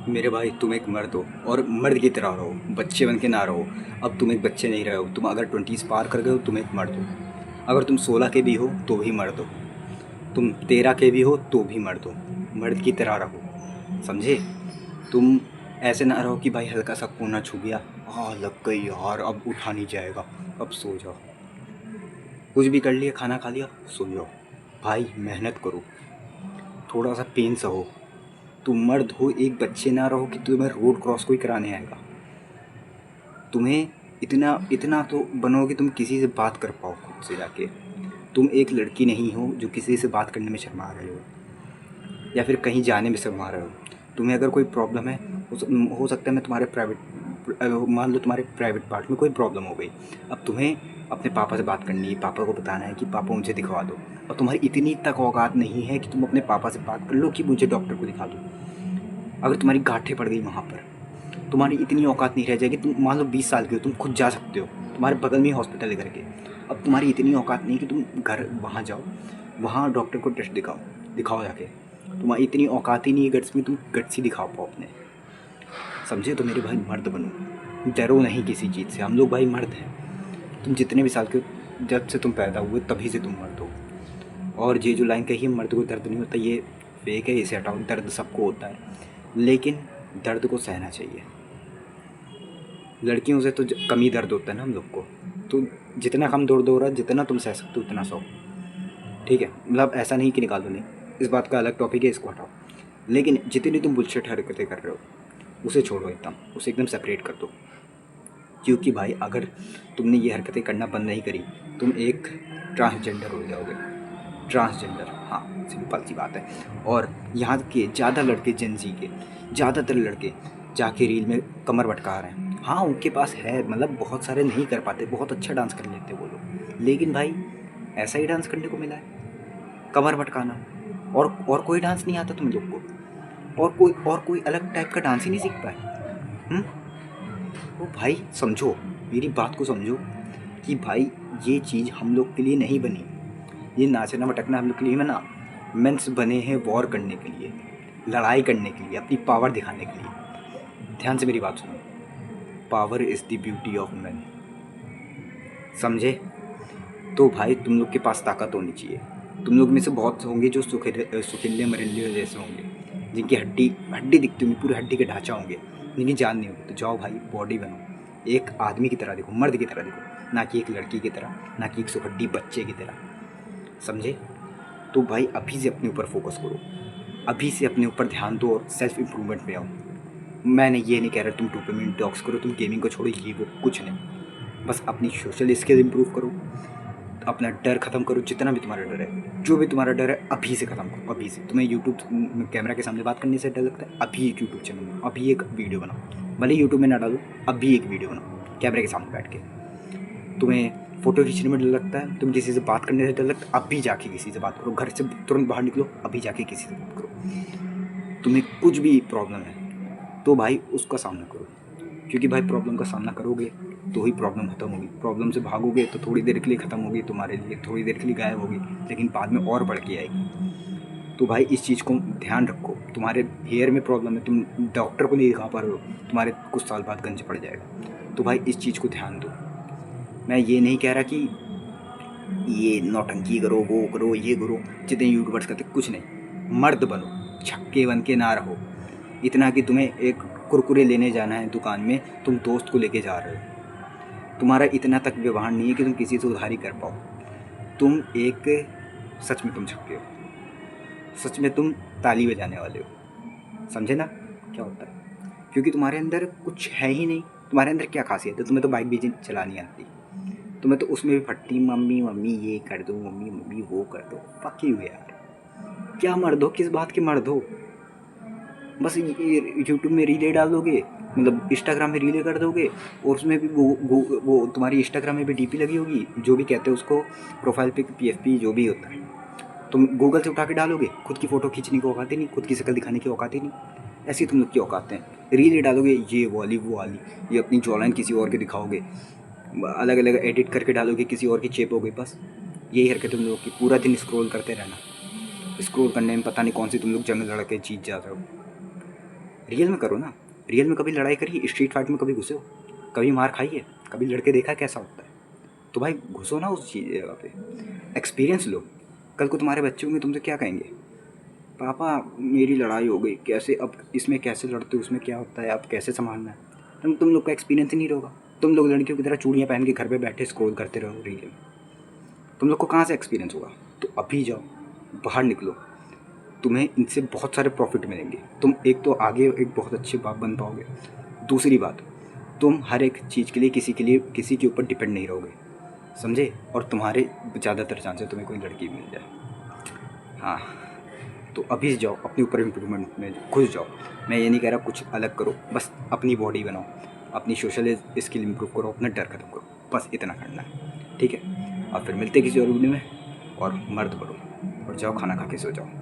मेरे भाई तुम एक मर्द हो और मर्द की तरह रहो, बच्चे बन के ना रहो। अब तुम एक बच्चे नहीं रहे हो, तुम अगर 20s पार कर गए हो तुम एक मर्द हो। अगर तुम 16 के भी हो तो भी मर्द हो, तुम 13 के भी हो तो भी मर्द हो। मर्द की तरह रहो, समझे? तुम ऐसे ना रहो कि भाई हल्का सा कोना छू गया, हाँ लग गई यार अब उठा नहीं जाएगा, अब सो जाओ। कुछ भी कर लिया, खाना खा लिया, सो जाओ। भाई मेहनत करो, थोड़ा सा पेन सहो। तुम मर्द हो, एक बच्चे ना रहो कि तुम्हें रोड क्रॉस कोई कराने आएगा। तुम्हें इतना इतना तो बनो कि तुम किसी से बात कर पाओ खुद से जाके। तुम एक लड़की नहीं हो जो किसी से बात करने में शर्मा रहे हो या फिर कहीं जाने में शर्मा रहे हो। तुम्हें अगर कोई प्रॉब्लम है, हो सकता है मैं तुम्हारे मान लो तुम्हारे प्राइवेट पार्ट में कोई प्रॉब्लम हो गई। अब तुम्हें अपने पापा से बात करनी है, पापा को बताना है कि पापा मुझे दिखवा दो। और तुम्हारी इतनी तक औकात नहीं है कि तुम अपने पापा से बात कर लो कि मुझे डॉक्टर को दिखा दो। अगर तुम्हारी गांठें पड़ गई वहाँ पर, तुम्हारी इतनी औकात नहीं रह जाएगी। तुम मान लो 20 साल के हो, तुम खुद जा सकते हो, तुम्हारे बगल में ही हॉस्पिटल है घर के। अब तुम्हारी इतनी औकात नहीं कि तुम घर वहाँ जाओ, वहाँ डॉक्टर को टेस्ट दिखाओ, दिखाओ जाके। तुम्हारी इतनी औकात ही नहीं है गट्स में, तुम गट्स ही दिखाओ पाओ अपने। समझे? तो मेरे भाई मर्द बनो, डरो नहीं किसी चीज़ से। हम लोग भाई मर्द हैं। तुम जितने भी साल के हो, जब से तुम पैदा हुए तभी से तुम मर्द हो। और ये जो लाइन कही है मर्द को दर्द नहीं होता, ये फेक है, इसे हटाओ। दर्द सबको होता है, लेकिन दर्द को सहना चाहिए। लड़कियों से तो कम ही दर्द होता है ना हम लोग को। तो जितना कम दर्द हो रहा है, जितना तुम सह सकते हो उतना सहो, ठीक है? मतलब ऐसा नहीं कि निकाल दो, नहीं, इस बात का अलग टॉपिक है, इसको हटाओ। लेकिन जितनी तुम बुलशिट हरकतें कर रहे हो उसे छोड़ो एकदम, उसे एकदम सेपरेट कर दो। क्योंकि भाई अगर तुमने ये हरकतें करना बंद नहीं करी, तुम एक ट्रांसजेंडर हो जाओगे। ट्रांसजेंडर, हाँ, सिंपल सी बात है। और यहाँ के ज़्यादा लड़के, जेंजी के ज़्यादातर लड़के जाके रील में कमर भटका रहे हैं। हाँ उनके पास है, मतलब बहुत सारे नहीं कर पाते, बहुत अच्छा डांस कर लेते वो लोग, लेकिन भाई ऐसा ही डांस करने को मिला है, कमर भटकाना। और कोई डांस नहीं आता तुम लोग को, और कोई अलग टाइप का डांस ही नहीं सीख पाए। तो भाई समझो, मेरी बात को समझो कि भाई ये चीज़ हम लोग के लिए नहीं बनी। ये नाचना भटकना हम लोग के लिए बना। मेंस बने हैं वॉर करने के लिए, लड़ाई करने के लिए, अपनी पावर दिखाने के लिए। ध्यान से मेरी बात सुनो, power is the beauty of man, समझे? तो भाई तुम लोग के पास ताकत होनी चाहिए। तुम लोग में से बहुत होंगे जो सुखिल्ले मरिल्ले जैसे होंगे, जिनकी हड्डी हड्डी दिखती होंगी, पूरे हड्डी के ढांचा होंगे, जिनकी जान नहीं होगी। तो जाओ भाई बॉडी बनो, एक आदमी की तरह दिखो, मर्द की तरह दिखो, ना कि एक लड़की की तरह, ना कि एक सुखड्डी बच्चे की तरह, समझे? तो भाई अभी से अपने ऊपर फोकस करो, अभी से अपने ऊपर ध्यान दो और सेल्फ इम्प्रूवमेंट में आओ। मैंने ये नहीं कह रहा तुम डोपामिन डिटॉक्स करो, तुम गेमिंग को छोड़ो, ये वो कुछ नहीं। बस अपनी सोशल स्किल इम्प्रूव करो, अपना डर ख़त्म करो। जितना भी तुम्हारा डर है, जो भी तुम्हारा डर है, अभी से ख़त्म करो। अभी से तुम्हें यूट्यूब कैमरा के सामने बात करने से डर लगता है, अभी एक यूट्यूब चैनल बनाओ, अभी एक वीडियो बनाओ। भले यूट्यूब में ना डालो, अभी एक वीडियो बनाओ कैमरे के सामने बैठ के। तुम्हें फ़ोटो खींचने में डर लगता है, तुम किसी से बात करने से डर लगता है, अभी जाके किसी से बात करो। घर से तुरंत बाहर निकलो, अभी जाके किसी से बात करो। तुम्हें कुछ भी प्रॉब्लम है तो भाई उसका सामना करो, क्योंकि भाई प्रॉब्लम का सामना करोगे तो ही प्रॉब्लम खत्म होगी। प्रॉब्लम से भागोगे तो थोड़ी देर के लिए ख़त्म होगी, तुम्हारे लिए थोड़ी देर के लिए गायब होगी, लेकिन बाद में और बढ़ के आएगी। तो भाई इस चीज़ को ध्यान रखो। तुम्हारे हेयर में प्रॉब्लम है, तुम डॉक्टर को नहीं दिखा पा रहे हो, तुम्हारे कुछ साल बाद गंज पड़ जाएगा। तो भाई इस चीज़ को ध्यान दो। मैं ये नहीं कह रहा कि ये नौटंकी करो, वो करो, ये करो, जितने यूट्यूबर्स करते, कुछ नहीं। मर्द बनो, छक्के बन के ना रहो। इतना कि तुम्हें एक कुरकुरे लेने जाना है दुकान में, तुम दोस्त को लेके जा रहे हो, तुम्हारा इतना तक व्यवहार नहीं है कि तुम किसी से उधारी कर पाओ। तुम एक, सच में तुम छक्के हो, सच में तुम ताली बजाने वाले हो। समझे ना क्या होता है? क्योंकि तुम्हारे अंदर कुछ है ही नहीं। तुम्हारे अंदर क्या खासियत है? तुम्हें तो बाइक भी चलानी आती, तुम्हें तो उसमें भी फटती, मम्मी मम्मी ये कर दो, मम्मी मम्मी वो कर दो। फक यू यार, क्या मर्द हो, किस बात के मर्द हो? बस ये यूट्यूब में रीलें डाल दोगे, मतलब इंस्टाग्राम में रीलें कर दोगे, और उसमें भी वो तुम्हारी इंस्टाग्राम में भी डीपी लगी होगी, जो भी कहते हैं उसको, प्रोफाइल पिक, पीएफपी, जो भी होता है, तुम गूगल से उठा के डालोगे। खुद की फ़ोटो खींचने की औकात ही नहीं, खुद की शक्ल दिखाने की औकात ही नहीं। ऐसी तुम लोग की औकात है। रीलें डालोगे ये वाली वो वाली, ये अपनी जॉलाइन किसी और के दिखाओगे, अलग अलग एडिट करके डालोगे, किसी और की चेप हो गई। बस यही हरकत तुम लोग की, पूरा दिन स्क्रॉल करते रहना। स्क्रॉल करने में पता नहीं कौन सी तुम लोग जंग लड़ के जीत जाते हो। रियल में करो ना। रियल में कभी लड़ाई करिए, स्ट्रीट फाइट में कभी घुसे हो, कभी मार खाइए, कभी लड़के देखा कैसा होता है, तो भाई घुसो ना उस चीज़ जगह पे, एक्सपीरियंस लो। कल को तुम्हारे बच्चे होंगे तुमसे क्या कहेंगे, पापा मेरी लड़ाई हो गई, कैसे अब इसमें कैसे लड़ते हो, उसमें क्या होता है, अब कैसे संभालना है। तुम लोग का एक्सपीरियंस ही नहीं होगा। तुम लोग लड़कियों की तरह चूड़ियाँ पहन के घर पे बैठे स्क्रॉल करते रहो रील में, तुम लोग को कहाँ से एक्सपीरियंस होगा। तो अभी जाओ, बाहर निकलो, तुम्हें इनसे बहुत सारे प्रॉफिट मिलेंगे। तुम एक तो आगे एक बहुत अच्छे बाप बन पाओगे। दूसरी बात, तुम हर एक चीज़ के लिए किसी के ऊपर डिपेंड नहीं रहोगे, समझे। और तुम्हारे ज़्यादातर चांस है तुम्हें कोई लड़की मिल जाए। हाँ, तो अभी जाओ अपने ऊपर इम्प्रूवमेंट में घुस जाओ। मैं ये नहीं कह रहा कुछ अलग करो, बस अपनी बॉडी बनाओ, अपनी सोशल स्किल इम्प्रूव करो, अपना डर खत्म करो, बस इतना करना है, ठीक है। और फिर मिलते किसी और वीडियो में, और मर्द बनो और जाओ खाना खा के सो जाओ।